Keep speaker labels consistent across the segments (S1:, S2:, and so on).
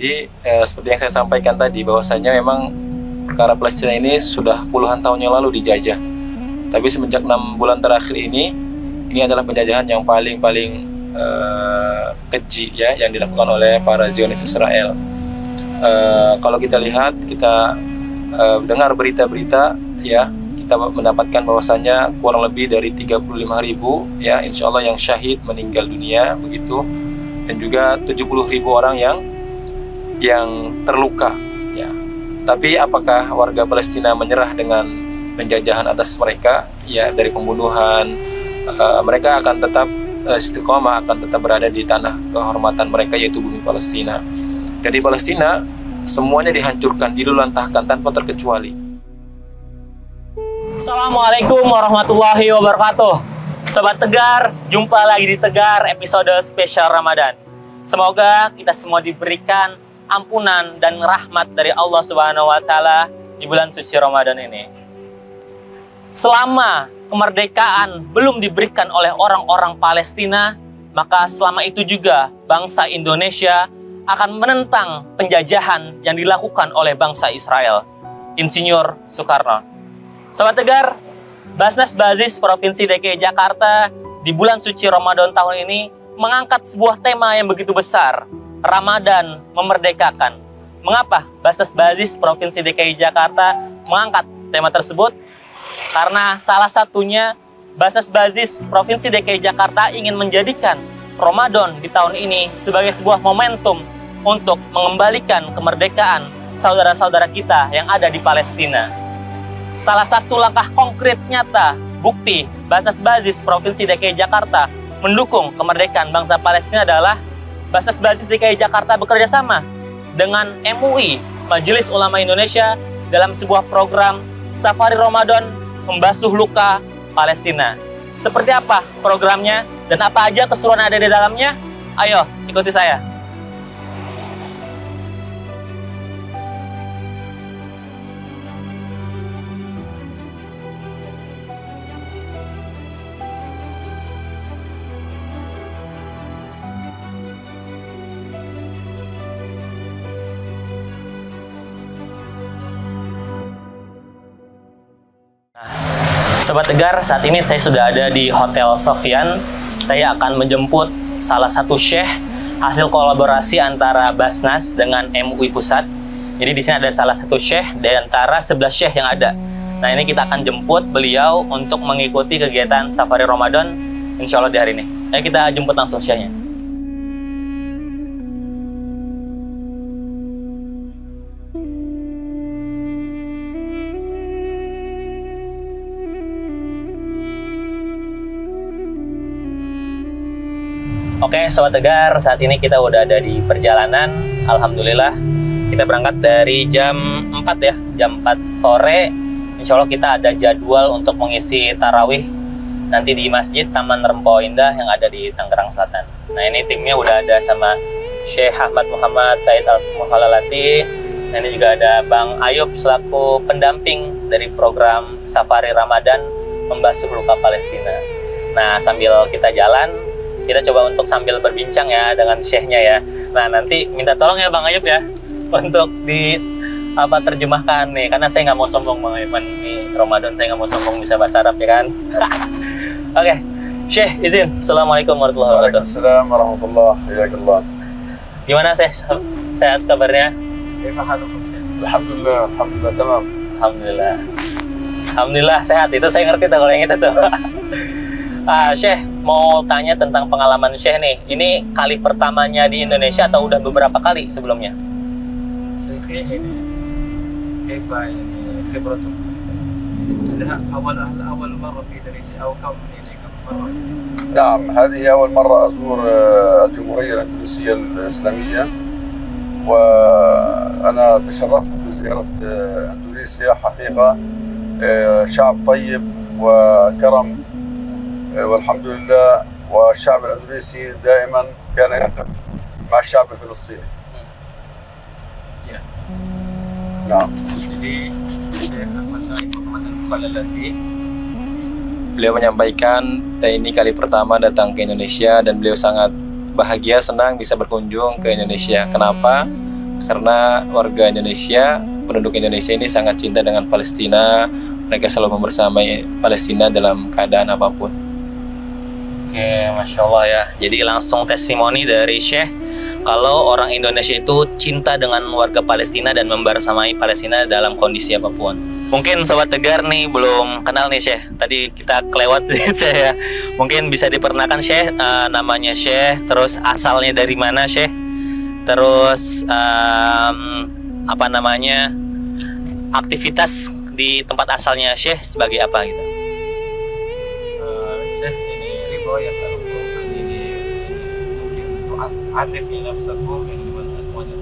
S1: Jadi seperti yang saya sampaikan tadi, bahwasanya memang perkara Palestina ini sudah puluhan tahun yang lalu dijajah. Tapi semenjak 6 bulan terakhir ini adalah penjajahan yang paling keji ya, yang dilakukan oleh para Zionis Israel. Kalau kita lihat, kita dengar berita-berita ya, kita mendapatkan bahwasanya kurang lebih dari 35.000 ya, insya Allah yang syahid, meninggal dunia begitu, dan juga 70.000 orang yang terluka ya. Tapi apakah warga Palestina menyerah dengan penjajahan atas mereka ya, dari pembunuhan? Mereka akan tetap istiqomah, akan tetap berada di tanah kehormatan mereka, yaitu bumi Palestina. Dan di Palestina semuanya dihancurkan, diluluntahkan tanpa terkecuali.
S2: Assalamualaikum warahmatullahi wabarakatuh. Sobat Tegar, jumpa lagi di Tegar episode spesial Ramadan. Semoga kita semua diberikan ampunan dan rahmat dari Allah Subhanahu wa Ta'ala di bulan suci Ramadan ini. Selama kemerdekaan belum diberikan oleh orang-orang Palestina, maka selama itu juga bangsa Indonesia akan menentang penjajahan yang dilakukan oleh bangsa Israel. Insinyur Soekarno. Sobat Tegar, Basnas Bazis Provinsi DKI Jakarta di bulan suci Ramadan tahun ini mengangkat sebuah tema yang begitu besar, Ramadan memerdekakan. Mengapa Basnas Bazis Provinsi DKI Jakarta mengangkat tema tersebut? Karena salah satunya Basnas Bazis Provinsi DKI Jakarta ingin menjadikan Ramadan di tahun ini sebagai sebuah momentum untuk mengembalikan kemerdekaan saudara-saudara kita yang ada di Palestina. Salah satu langkah konkret nyata bukti Basnas Bazis Provinsi DKI Jakarta mendukung kemerdekaan bangsa Palestina adalah Basnas Bazis DKI Jakarta bekerja sama dengan MUI, Majelis Ulama Indonesia, dalam sebuah program Safari Ramadan Membasuh Luka Palestina. Seperti apa programnya dan apa aja keseruan ada di dalamnya? Ayo, ikuti saya. Sobat Tegar, saat ini saya sudah ada di Hotel Sofyan. Saya akan menjemput salah satu syekh hasil kolaborasi antara Basnas dengan MUI Pusat. Jadi di sini ada salah satu syekh di antara 11 syekh yang ada. Nah, ini kita akan jemput beliau untuk mengikuti kegiatan Safari Ramadan insya Allah di hari ini. Ayo kita jemput langsung syekhnya. Oke, Sobat Tegar, saat ini kita udah ada di perjalanan. Alhamdulillah, kita berangkat dari jam 4 ya, jam 4 sore. Insya Allah kita ada jadwal untuk mengisi tarawih nanti di Masjid Taman Rempau Indah yang ada di Tangerang Selatan. Nah, ini timnya udah ada sama Syekh Ahmad Muhammad Said Al-Muhalalati. Nah, ini juga ada Bang Ayub selaku pendamping dari program Safari Ramadan Membasuh Luka Palestina. Nah, sambil kita jalan, kita coba untuk sambil berbincang ya dengan syekhnya ya. Nah, nanti minta tolong ya Bang Ayub ya untuk terjemahkan nih, karena saya nggak mau sombong Bang Ayub, nih Ramadan saya nggak mau sombong bisa bahasa Arab ya kan. Oke, Syekh izin. Assalamualaikum warahmatullahi wabarakatuh.
S3: Waalaikumsalam warahmatullahi wabarakatuh.
S2: Gimana Syekh? Sehat kabarnya?
S3: Alhamdulillah, alhamdulillah tamam.
S2: Alhamdulillah. Alhamdulillah sehat, itu saya ngerti tuh kalau yang itu tuh. Syekh, mau tanya tentang pengalaman Syekh nih. Ini kali pertamanya di Indonesia atau udah beberapa kali sebelumnya?
S1: Syekh ini كيف يعني خبرته؟ أول مرة في إندونيسيا أو كم مرة؟
S3: نعم، هذه أول مرة أزور الجمهورية الإندونيسية الإسلامية، وأنا تشرفت بزيارة إندونيسيا. حقيقة شعب طيب وكرم والحمد لله، والشعب الإندونيسي دائما كان يقف مع الشعب الفلسطيني. نعم.
S1: Jadi Syekh Ahmad Said Muhammad Al-Muhalalati, beliau menyampaikan ini kali pertama datang ke Indonesia dan beliau sangat bahagia, senang bisa berkunjung ke Indonesia. Kenapa? karena warga Indonesia, penduduk Indonesia ini sangat cinta dengan Palestina. Mereka selalu membersamai Palestina dalam keadaan apapun.
S2: Oke, Masya Allah ya. Jadi langsung testimoni dari Syekh kalau orang Indonesia itu cinta dengan warga Palestina dan membersamai Palestina dalam kondisi apapun. Mungkin Sobat Tegar nih belum kenal nih Syekh. Tadi kita kelewat sedikit Syekh ya. Mungkin bisa diperkenalkan Syekh, namanya Syekh, terus asalnya dari mana Syekh, terus apa namanya, aktivitas di tempat asalnya Syekh sebagai apa gitu.
S1: Syekh ini Ridho ya, ini mungkin atif fi nafsakum yang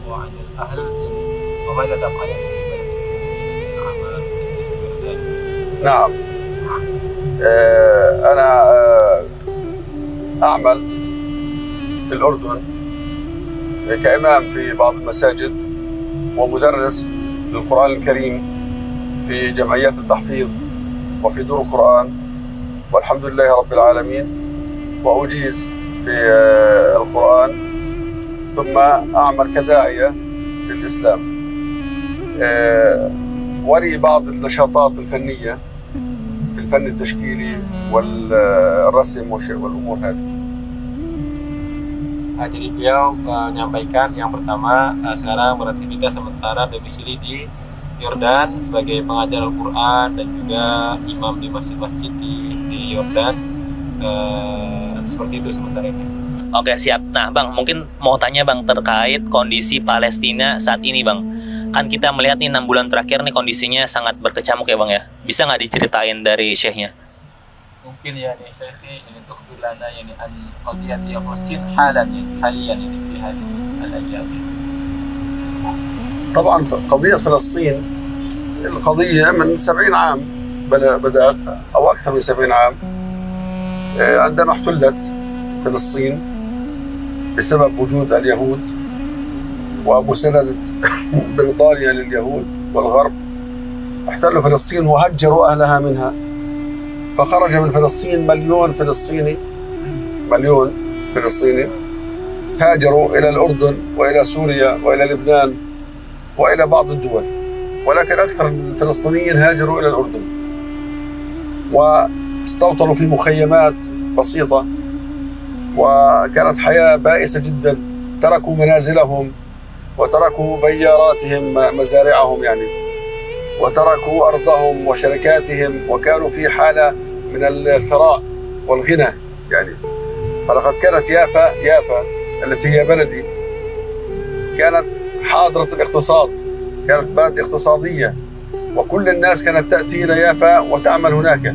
S1: wa anil ahl wa ma taf'alu amal.
S3: نعم. أنا أعمل في الأردن كإمام في بعض المساجد ومدرس للقرآن الكريم في جمعيات التحفيظ وفي دور القرآن والحمد لله رب العالمين، وأجيز في القرآن، ثم أعمل كداعية للإسلام، ولي بعض النشاطات الفنية في الفن التشكيلي والرسم والأمور هذه.
S1: Jadi beliau menyampaikan yang pertama, sekarang beraktivitas sementara domisili di Yordan sebagai pengajar Al-Quran dan juga imam di masjid-masjid di Yordan. Seperti itu sementara ini.
S2: Oke, siap. Nah Bang, mungkin mau tanya Bang terkait kondisi Palestina saat ini Bang. Kan kita melihat nih 6 bulan terakhir nih kondisinya sangat berkecamuk ya Bang ya. Bisa nggak diceritain dari Syekhnya?
S1: Mungkin ya nih Syekh ini tukhbir lana yani an qadiyati Palestina halan haliyan ini fi hadhihi al-ayyam.
S3: طبعا قضية فلسطين القضية من 70 عام بدأت أو أكثر من 70 عام عندما احتلت فلسطين بسبب وجود اليهود ومساندة بريطانيا لليهود والغرب. احتلوا فلسطين وهجروا أهلها منها، فخرج من فلسطين مليون فلسطيني هاجروا إلى الأردن وإلى سوريا وإلى لبنان وإلى بعض الدول، ولكن أكثر الفلسطينيين هاجروا إلى الأردن واستوطنوا في مخيمات بسيطة، وكانت حياة بائسة جدا. تركوا منازلهم وتركوا بياراتهم مزارعهم يعني، وتركوا أرضهم وشركاتهم، وكانوا في حالة من الثراء والغنى يعني. فلقد كانت يافا التي هي بلدي كانت حاضرة الاقتصاد، كانت بلد اقتصادية، وكل الناس كانت تأتي إلى يافا وتعمل هناك.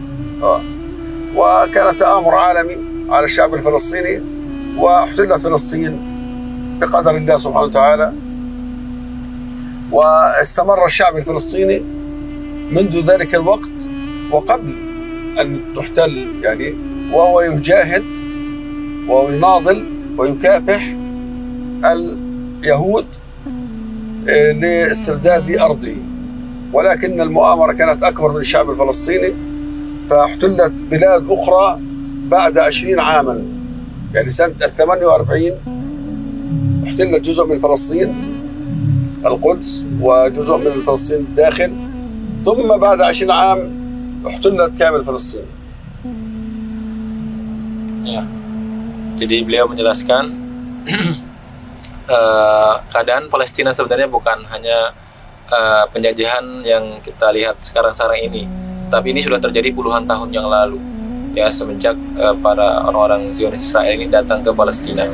S3: وكان تآمر عالمي على الشعب الفلسطيني، واحتلت فلسطين بقدر الله سبحانه وتعالى. واستمر الشعب الفلسطيني منذ ذلك الوقت وقبل أن تحتل يعني، وهو يجاهد ويناضل ويكافح اليهود لاسترداد أرضه، ولكن المؤامرة كانت أكبر من الشعب الفلسطيني، فاحتلت بلاد أخرى بعد 20 عاما يعني سنة 48 احتلت جزء من فلسطين القدس وجزء من فلسطين الداخل، ثم بعد 20 عام احتلت كامل فلسطين.
S1: Ya, jadi beliau menjelaskan keadaan Palestina sebenarnya bukan hanya penjajahan yang kita lihat sekarang ini, tapi ini sudah terjadi puluhan tahun yang lalu ya, semenjak para orang-orang Zionis Israel ini datang ke Palestina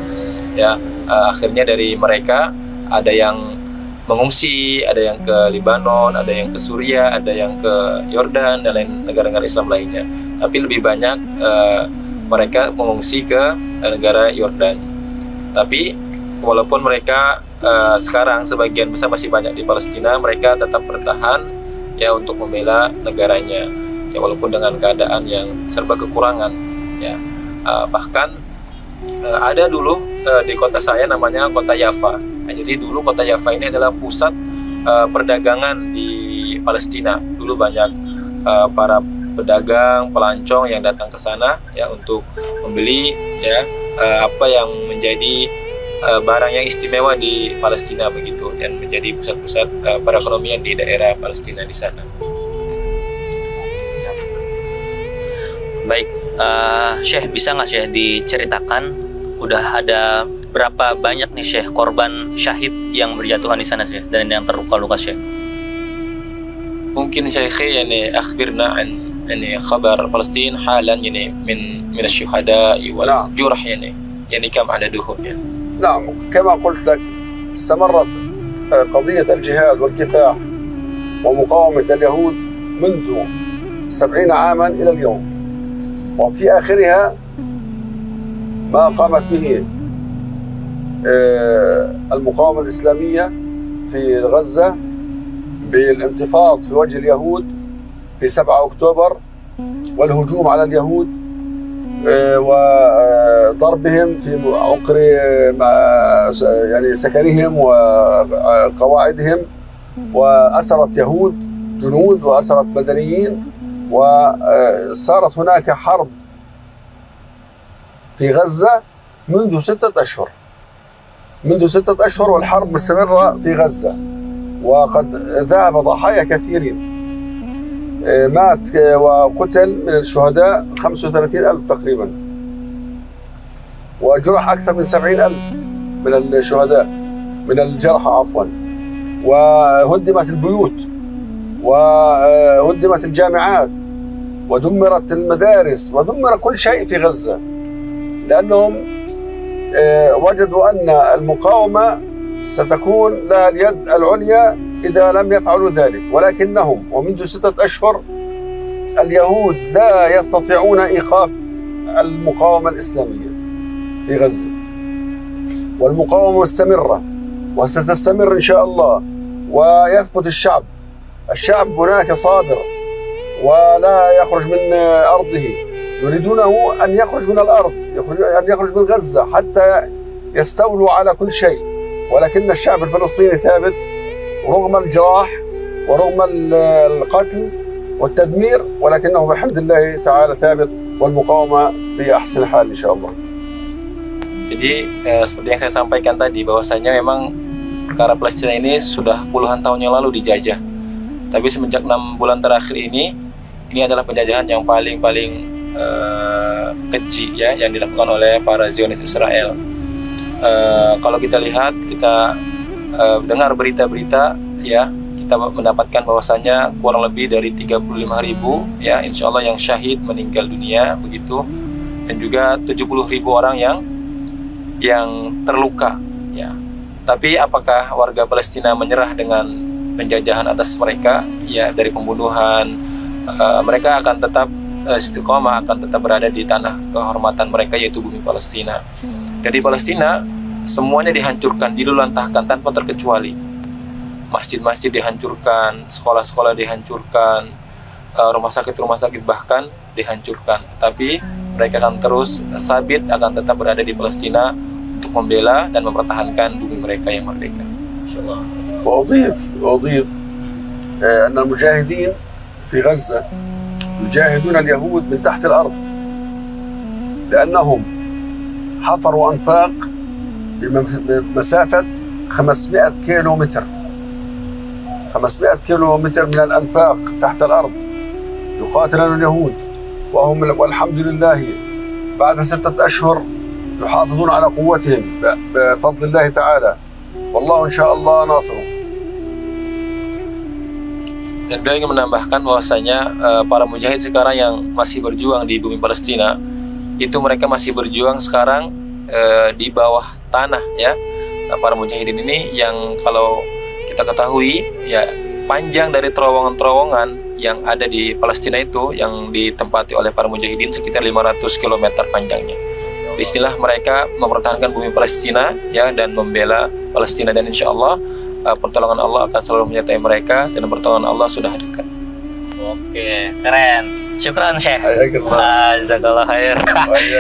S1: ya. Akhirnya dari mereka ada yang mengungsi, ada yang ke Libanon, ada yang ke Suriah, ada yang ke Yordan dan lain negara-negara Islam lainnya, tapi lebih banyak mereka mengungsi ke negara Yordan. Tapi walaupun mereka sekarang sebagian besar masih banyak di Palestina, mereka tetap bertahan ya untuk membela negaranya ya, walaupun dengan keadaan yang serba kekurangan ya. Bahkan ada dulu di kota saya namanya kota Yafa. Nah, jadi dulu kota Yafa ini adalah pusat perdagangan di Palestina. Dulu banyak para pedagang, pelancong yang datang ke sana ya untuk membeli ya apa yang menjadi barang yang istimewa di Palestina begitu. dan menjadi pusat-pusat perekonomian di daerah Palestina di sana.
S2: Baik, Syekh, bisa nggak Syekh diceritakan udah ada berapa banyak nih Syekh korban syahid yang berjatuhan di sana Syekh dan yang terluka-luka Syekh?
S1: Mungkin Syekh yani akhbirna an yani khabar Palestin halan yani min الشهداء والجرح يعني كم عددهم يعني.
S3: نعم كما قلت لك استمرت قضية الجهاد والكفاح ومقاومة اليهود منذ 70 عاما إلى اليوم، وفي آخرها ما قامت به المقاومة الإسلامية في غزة بالانتفاض في وجه اليهود في 7 أكتوبر والهجوم على اليهود وضربهم في عقر يعني سكنهم وقواعدهم، وأسرت يهود جنود وأسرت مدنيين، وصارت هناك حرب في غزة منذ 6 أشهر. منذ 6 أشهر والحرب مستمرة في غزة، وقد ذهب ضحايا كثيرين، مات وقتل من الشهداء 35,000 تقريبا، وجرح أكثر من 70,000 من الشهداء من الجرحى عفوا، وهدمت البيوت وهدمت الجامعات ودمرت المدارس ودمر كل شيء في غزة، لأنهم وجدوا أن المقاومة ستكون لها اليد العليا إذا لم يفعلوا ذلك، ولكنهم ومنذ 6 أشهر اليهود لا يستطيعون إيقاف المقاومة الإسلامية في غزة، والمقاومة مستمرة وستستمر إن شاء الله، ويثبت الشعب هناك صابر ولا يخرج من أرضه، يريدونه أن يخرج من الأرض، أن يخرج من غزة حتى يستولوا على كل شيء، ولكن الشعب الفلسطيني ثابت رغم الجراح ورغم القتل والتدمير، ولكنه بحمد الله تعالى ثابت والمقاومة في أحسن حال إن شاء الله.
S1: Jadi seperti yang saya sampaikan tadi bahwasanya memang perkara Palestina ini sudah puluhan tahun yang lalu dijajah. Tapi semenjak 6 bulan terakhir ini adalah penjajahan yang paling keji ya yang dilakukan oleh para Zionis Israel. Kalau kita lihat, kita dengar berita-berita ya, kita mendapatkan bahwasanya kurang lebih dari 35.000 ya insya Allah yang syahid meninggal dunia begitu, dan juga 70.000 orang yang terluka ya. Tapi apakah warga Palestina menyerah dengan penjajahan atas mereka ya, dari pembunuhan? Mereka akan tetap istiqomah, akan tetap berada di tanah kehormatan mereka, yaitu bumi Palestina. Dan di Palestina semuanya dihancurkan, diluluhlantahkan tanpa terkecuali. Masjid-masjid dihancurkan, sekolah-sekolah dihancurkan, rumah sakit bahkan dihancurkan. Tapi mereka akan terus sabit, akan tetap berada di Palestina untuk membela dan mempertahankan bumi mereka yang merdeka. Insyaallah.
S3: وأضيف أن المجاهدين في غزة يجاهدون اليهود من تحت الأرض، لأنهم حفروا أنفاق بمسافة 500 كيلو متر، 500 كيلو متر من الأنفاق تحت الأرض يقاتلون اليهود، وهم والحمد لله بعد 6 أشهر يحافظون على قوتهم بفضل الله تعالى، والله إن شاء الله ناصرهم.
S1: Dan beliau ingin menambahkan bahwasanya para mujahid sekarang yang masih berjuang di bumi Palestina itu mereka masih berjuang sekarang di bawah tanah ya. Para mujahidin ini yang kalau kita ketahui ya, panjang dari terowongan-terowongan yang ada di Palestina itu yang ditempati oleh para mujahidin sekitar 500 km panjangnya. Disinilah mereka mempertahankan bumi Palestina ya, dan membela Palestina, dan insya Allah pertolongan Allah akan selalu menyertai mereka, dan pertolongan Allah sudah dekat.
S2: Oke, keren. Syukran Syekh. Jazakallah khair.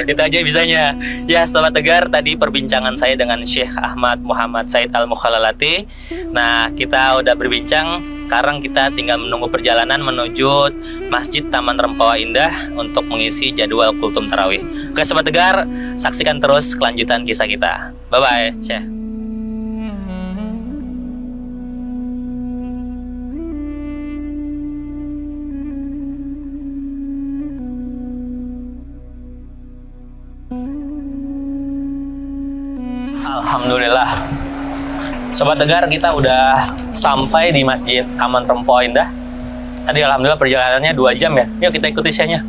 S2: Itu aja bisanya. Ya, Sobat Tegar, tadi perbincangan saya dengan Syekh Ahmad Muhammad Said Al-Mukhallalati. Nah, kita udah berbincang. Sekarang kita tinggal menunggu perjalanan menuju Masjid Taman Rempawa Indah untuk mengisi jadwal kultum tarawih. Oke, Sobat Tegar, saksikan terus kelanjutan kisah kita. Bye-bye, Syekh. Alhamdulillah. Sobat Tegar, kita udah sampai di Masjid Aman Rempoh Indah. Tadi alhamdulillah perjalanannya 2 jam ya. Yuk kita ikuti syairnya.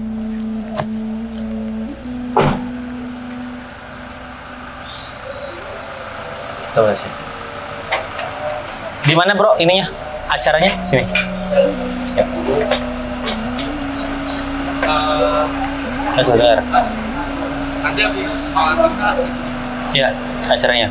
S2: Di mana bro ininya? Acaranya? Sini. Ya. Saudara.
S4: Nanti habis sholat isya.
S2: Ya, acaranya.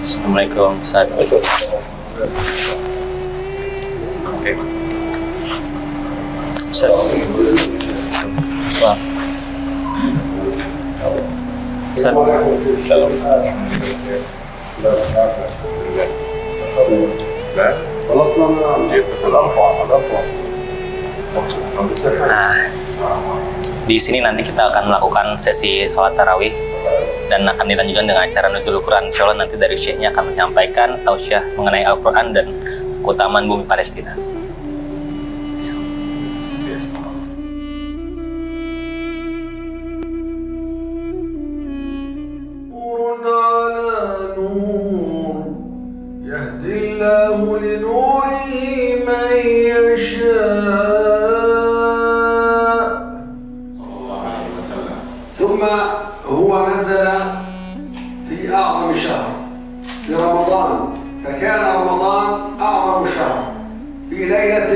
S1: Assalamualaikum.
S2: Assalamualaikum.
S4: Oke.
S2: Nah, di sini nanti kita akan melakukan sesi sholat tarawih dan akan dilanjutkan dengan acara nuzul Quran. Insya Allah nanti dari syekhnya akan menyampaikan tausiah mengenai Al-Quran dan keutamaan bumi Palestina.
S3: ثم هو نزل في أعظم شهر في رمضان، فكان رمضان أعظم شهر في ليلة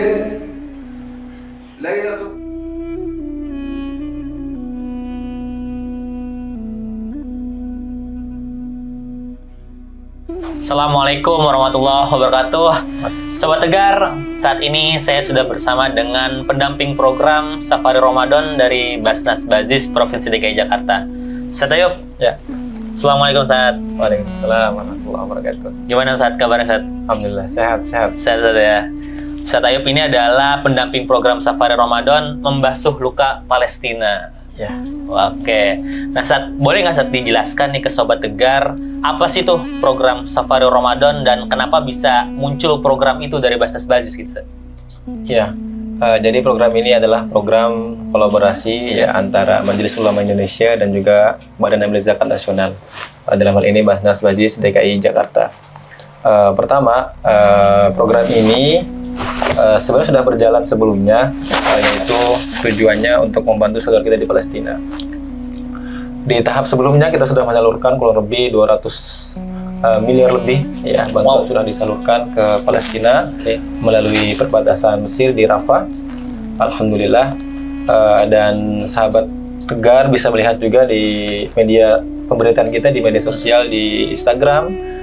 S2: Assalamualaikum warahmatullahi wabarakatuh. Sobat Tegar, saat ini saya sudah bersama dengan pendamping program Safari Ramadan dari Basnas Bazis Provinsi DKI Jakarta. Ustaz Ayub.
S1: Ya.
S2: Assalamualaikum Ustaz.
S1: Waalaikumsalam warahmatullahi wabarakatuh.
S2: Gimana Ustaz kabarnya Ustaz?
S1: Alhamdulillah sehat.
S2: Sehat Ustaz ya. Ustaz Ayub ini adalah pendamping program Safari Ramadan membasuh luka Palestina.
S1: Ya.
S2: Oke. Nah, Ustaz, boleh nggak Ustaz dijelaskan nih ke Sobat Tegar, apa sih tuh program Safari Ramadan dan kenapa bisa muncul program itu dari Basnas Bazis gitu, Ustaz?
S1: Ya. Jadi program ini adalah program kolaborasi ya antara Majelis Ulama Indonesia dan juga Badan Amil Zakat Nasional. Dalam hal ini Basnas Bazis DKI Jakarta. Pertama, program ini sebenarnya sudah berjalan sebelumnya, yaitu tujuannya untuk membantu saudara kita di Palestina. Di tahap sebelumnya kita sudah menyalurkan kurang lebih 200 miliar lebih ya bantuan sudah disalurkan ke Palestina melalui perbatasan Mesir di Rafah. Alhamdulillah, dan sahabat Tegar bisa melihat juga di media pemberitaan kita di media sosial di Instagram.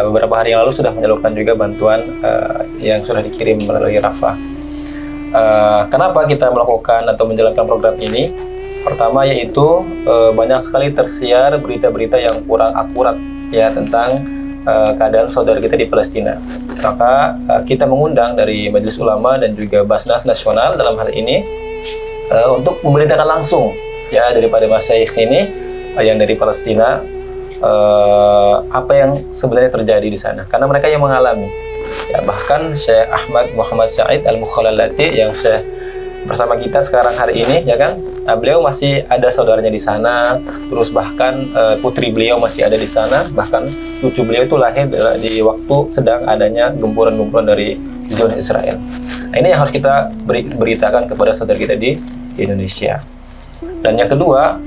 S1: Beberapa hari yang lalu sudah menyalurkan juga bantuan yang sudah dikirim melalui Rafah. Kenapa kita melakukan atau menjalankan program ini? Pertama yaitu banyak sekali tersiar berita-berita yang kurang akurat ya tentang keadaan saudara kita di Palestina. Maka kita mengundang dari Majelis Ulama dan juga Basnas Nasional dalam hal ini untuk memberitakan langsung ya daripada masyaikh ini yang dari Palestina apa yang sebenarnya terjadi di sana, karena mereka yang mengalami ya. Bahkan Syekh Ahmad Muhammad Said Al-Mukhallalati yang Syekh bersama kita sekarang hari ini ya kan, beliau masih ada saudaranya di sana, terus bahkan putri beliau masih ada di sana, bahkan cucu beliau itu lahir di waktu sedang adanya gempuran-gempuran dari Zionis Israel. Nah, ini yang harus kita beritakan kepada saudara kita di Indonesia. Dan yang kedua,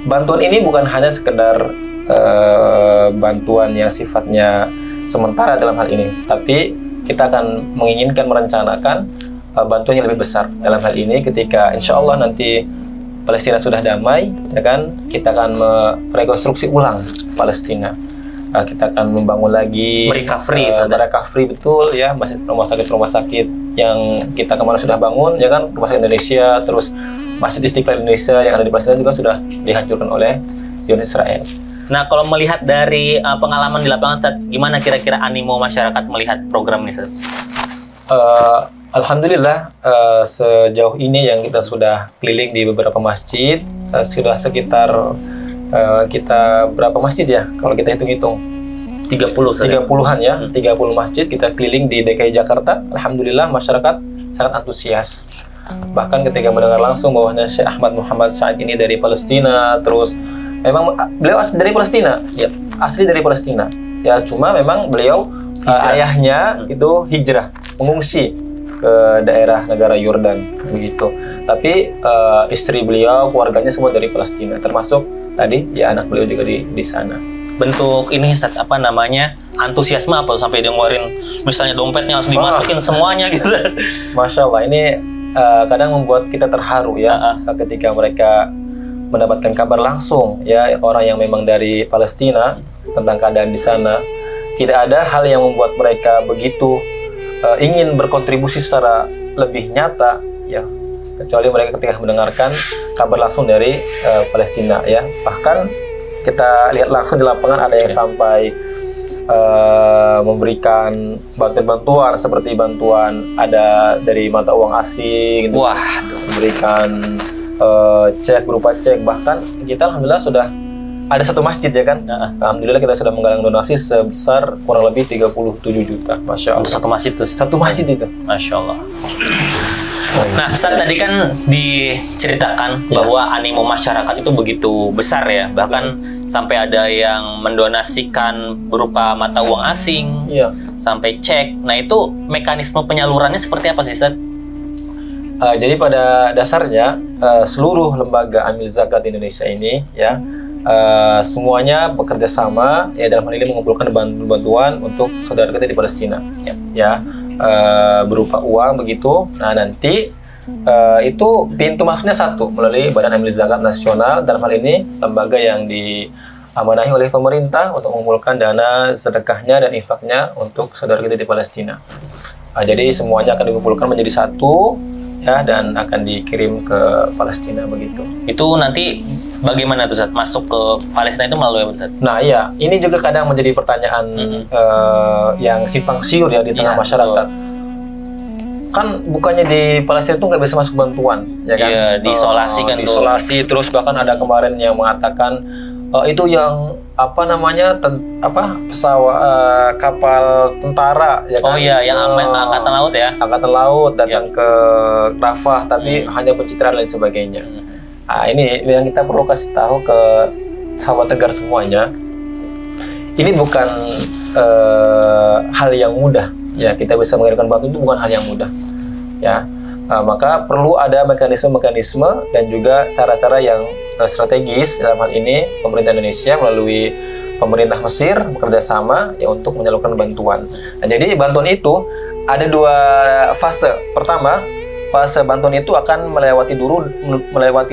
S1: bantuan ini bukan hanya sekedar bantuan yang sifatnya sementara dalam hal ini, tapi kita akan menginginkan merencanakan bantuan yang lebih besar dalam hal ini ketika insya Allah nanti Palestina sudah damai, ya kan, kita akan merekonstruksi ulang Palestina. Kita akan membangun lagi recovery betul ya, rumah sakit yang kita kemarin sudah bangun ya kan, rumah sakit Indonesia, terus Masjid Istiqlal Indonesia yang ada di Palestina juga sudah dihancurkan oleh Zionis Israel.
S2: Nah, kalau melihat dari pengalaman di lapangan, Ustaz, gimana kira-kira animo masyarakat melihat program ini, Ustaz?
S1: Alhamdulillah, sejauh ini yang kita sudah keliling di beberapa masjid, sudah sekitar kita berapa masjid ya? Kalau kita hitung-hitung 30-an ya, 30 masjid kita keliling di DKI Jakarta. Alhamdulillah masyarakat sangat antusias. Bahkan ketika mendengar langsung bahwa Syekh Ahmad Muhammad Said ini dari Palestina, terus memang beliau asli dari Palestina, ya, asli dari Palestina. Ya, cuma memang beliau ayahnya itu hijrah, mengungsi ke daerah negara Yordan begitu. Tapi istri beliau, keluarganya semua dari Palestina, termasuk tadi ya anak beliau juga di sana.
S2: Bentuk ini Ustaz, apa namanya, antusiasme apa sampai dia ngeluarin misalnya dompetnya harus dimasukin semuanya gitu.
S1: Masya Allah, ini kadang membuat kita terharu ya ketika mereka mendapatkan kabar langsung ya orang yang memang dari Palestina tentang keadaan di sana. Tidak ada hal yang membuat mereka begitu ingin berkontribusi secara lebih nyata ya, kecuali mereka ketika mendengarkan kabar langsung dari Palestina ya. Bahkan kita lihat langsung di lapangan ada yang sampai memberikan bantuan-bantuan seperti bantuan ada dari mata uang asing,
S2: wah,
S1: memberikan cek berupa cek. Bahkan kita alhamdulillah sudah ada satu masjid ya kan. Alhamdulillah kita sudah menggalang donasi sebesar kurang lebih 37 juta. Masya Allah.
S2: Untuk satu masjid tuh.
S1: Satu masjid itu.
S2: Masya Allah. Nah, Ustaz tadi kan diceritakan bahwa animo masyarakat itu begitu besar ya, bahkan sampai ada yang mendonasikan berupa mata uang asing, sampai cek. Nah, itu mekanisme penyalurannya seperti apa sih, Ustaz?
S1: Jadi pada dasarnya seluruh lembaga amil zakat di Indonesia ini ya semuanya bekerja sama ya dalam hal ini mengumpulkan bantuan untuk saudara kita di Palestina ya berupa uang begitu. Nah nanti itu pintu masuknya satu melalui Badan Amil Zakat Nasional, dalam hal ini lembaga yang diamanahi oleh pemerintah untuk mengumpulkan dana sedekahnya dan infaknya untuk saudara kita di Palestina. Jadi semuanya akan dikumpulkan menjadi satu ya dan akan dikirim ke Palestina begitu.
S2: Itu nanti bagaimana tuh Ustaz? Masuk ke Palestina itu melalui apa Ustaz?
S1: Nah iya, ini juga kadang menjadi pertanyaan yang simpang siur ya di tengah masyarakat. Kan bukannya di Palestina itu nggak bisa masuk bantuan, ya kan?
S2: Iya, diisolasi kan.
S1: Diisolasi, terus bahkan ada kemarin yang mengatakan itu yang apa namanya pesawat kapal tentara ya kan?
S2: Oh iya, yang angkatan laut ya?
S1: Angkatan laut datang ke Rafah, tapi hanya pencitraan dan sebagainya. Nah, ini yang kita perlu kasih tahu ke sahabat Tegar semuanya. Ini bukan hal yang mudah. Ya, kita bisa mengirimkan bantuan itu bukan hal yang mudah. Ya, maka perlu ada mekanisme-mekanisme dan juga cara-cara yang strategis. Dalam hal ini pemerintah Indonesia melalui pemerintah Mesir bekerja sama ya untuk menyalurkan bantuan. Nah, jadi bantuan itu ada dua fase. Pertama, fase bantuan itu akan melewati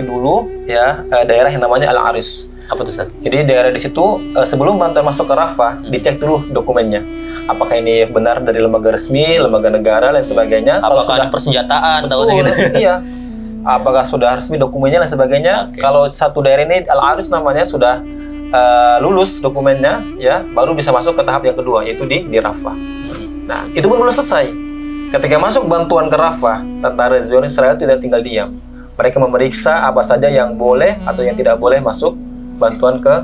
S1: dulu ya daerah yang namanya Al-Aris.
S2: Apa tuh Ustaz?
S1: Jadi daerah di situ sebelum bantuan masuk ke Rafah dicek dulu dokumennya. Apakah ini benar dari lembaga resmi, lembaga negara dan sebagainya.
S2: Apakah ada persenjataan atau gitu?
S1: Iya. Apakah sudah resmi dokumennya dan sebagainya. Kalau satu daerah ini Al-Aris namanya sudah lulus dokumennya ya, baru bisa masuk ke tahap yang kedua yaitu di Rafah. Nah, itu pun belum selesai. Ketika masuk bantuan ke Rafah, tentara Zionis Israel tidak tinggal diam. Mereka memeriksa apa saja yang boleh atau yang tidak boleh masuk bantuan ke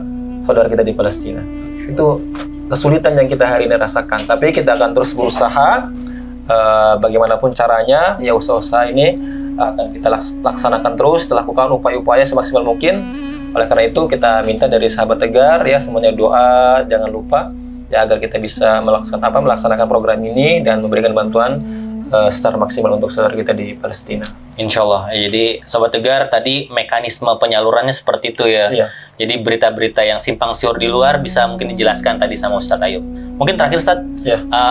S1: saudara kita di Palestina. Itu kesulitan yang kita hari ini rasakan. Tapi kita akan terus berusaha bagaimanapun caranya. Ya usaha-usaha ini akan kita laksanakan terus, lakukan upaya-upaya semaksimal mungkin. Oleh karena itu kita minta dari sahabat Tegar ya semuanya doa, jangan lupa ya agar kita bisa melaksanakan program ini dan memberikan bantuan secara maksimal untuk saudara kita di Palestina.
S2: Insya Allah. Jadi Sobat Tegar tadi mekanisme penyalurannya seperti itu ya. Iya. Jadi berita-berita yang simpang siur di luar bisa mungkin dijelaskan tadi sama Ustadz Ayub. Mungkin terakhir Ustadz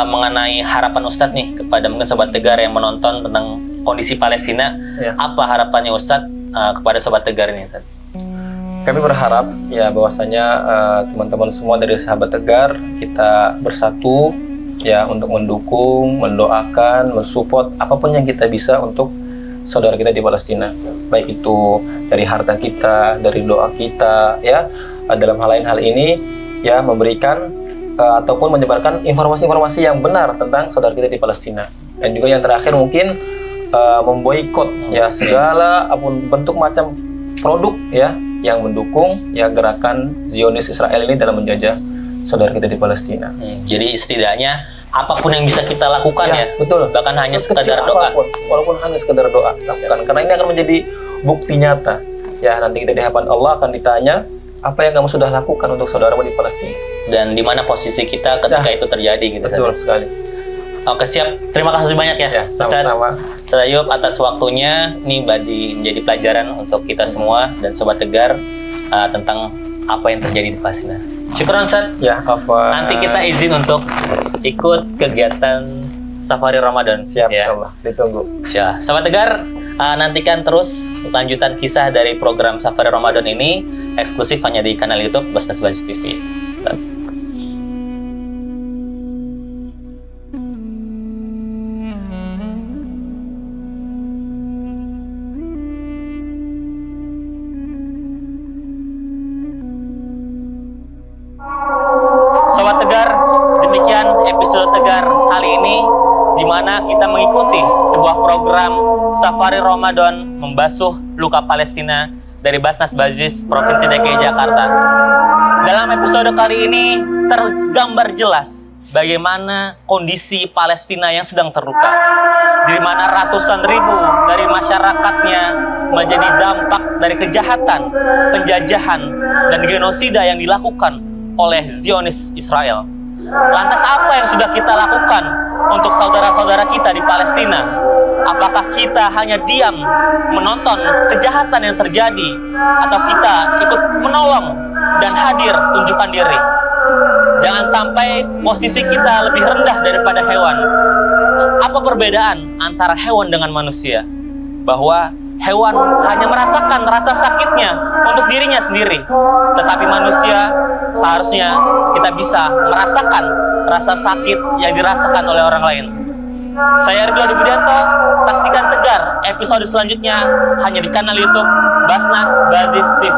S2: mengenai harapan Ustadz nih kepada mungkin Sobat Tegar yang menonton tentang kondisi Palestina. Apa harapannya Ustadz kepada Sobat Tegar ini Ustadz?
S1: Kami berharap ya bahwasanya teman-teman semua dari sahabat Tegar kita bersatu ya untuk mendukung, mendoakan, mensupport apapun yang kita bisa untuk saudara kita di Palestina, baik itu dari harta kita, dari doa kita ya dalam hal ini ya memberikan ataupun menyebarkan informasi-informasi yang benar tentang saudara kita di Palestina Dan juga yang terakhir mungkin memboikot ya segala apapun bentuk macam produk ya yang mendukung ya gerakan Zionis Israel ini dalam menjajah saudara kita di Palestina.
S2: Jadi setidaknya apapun yang bisa kita lakukan ya,
S1: betul.
S2: Bahkan hanya
S1: Sekecil
S2: sekadar doa.
S1: Walaupun hanya sekedar doa lakukan, karena ini akan menjadi bukti nyata. Ya nanti kita di hadapan Allah akan ditanya apa yang kamu sudah lakukan untuk saudaramu di Palestina.
S2: Dan di mana posisi kita ketika itu terjadi gitu.
S1: Betul sekali.
S2: Oke, siap. Terima kasih banyak ya, Ustaz.
S1: Sama-sama.
S2: Ustaz Ayub atas waktunya. Ini menjadi pelajaran untuk kita semua dan Sobat Tegar tentang apa yang terjadi di Palestina. Syukran Ustaz.
S1: Ya, apa?
S2: Nanti kita izin untuk ikut kegiatan Safari Ramadan.
S1: Siap,
S2: ya.
S1: Allah. Ditunggu.
S2: Ya, Sobat Tegar, nantikan terus lanjutan kisah dari program Safari Ramadan ini eksklusif hanya di kanal YouTube Basnas Bajis TV. Sobat Tegar, demikian episode Tegar kali ini di mana kita mengikuti sebuah program Safari Ramadan membasuh luka Palestina dari Basnas Bajis Provinsi DKI Jakarta. Dalam episode kali ini tergambar jelas bagaimana kondisi Palestina yang sedang terluka, di mana ratusan ribu dari masyarakatnya menjadi dampak dari kejahatan, penjajahan, dan genosida yang dilakukan oleh Zionis Israel. Lantas apa yang sudah kita lakukan untuk saudara-saudara kita di Palestina? Apakah kita hanya diam menonton kejahatan yang terjadi, atau kita ikut menolong dan hadir tunjukkan diri? Jangan sampai posisi kita lebih rendah daripada hewan. Apa perbedaan antara hewan dengan manusia? Bahwa hewan hanya merasakan rasa sakitnya untuk dirinya sendiri, tetapi manusia seharusnya kita bisa merasakan rasa sakit yang dirasakan oleh orang lain. Saya Ridho Adi Budianto, saksikan Tegar episode selanjutnya hanya di kanal YouTube Basnas Bajis TV.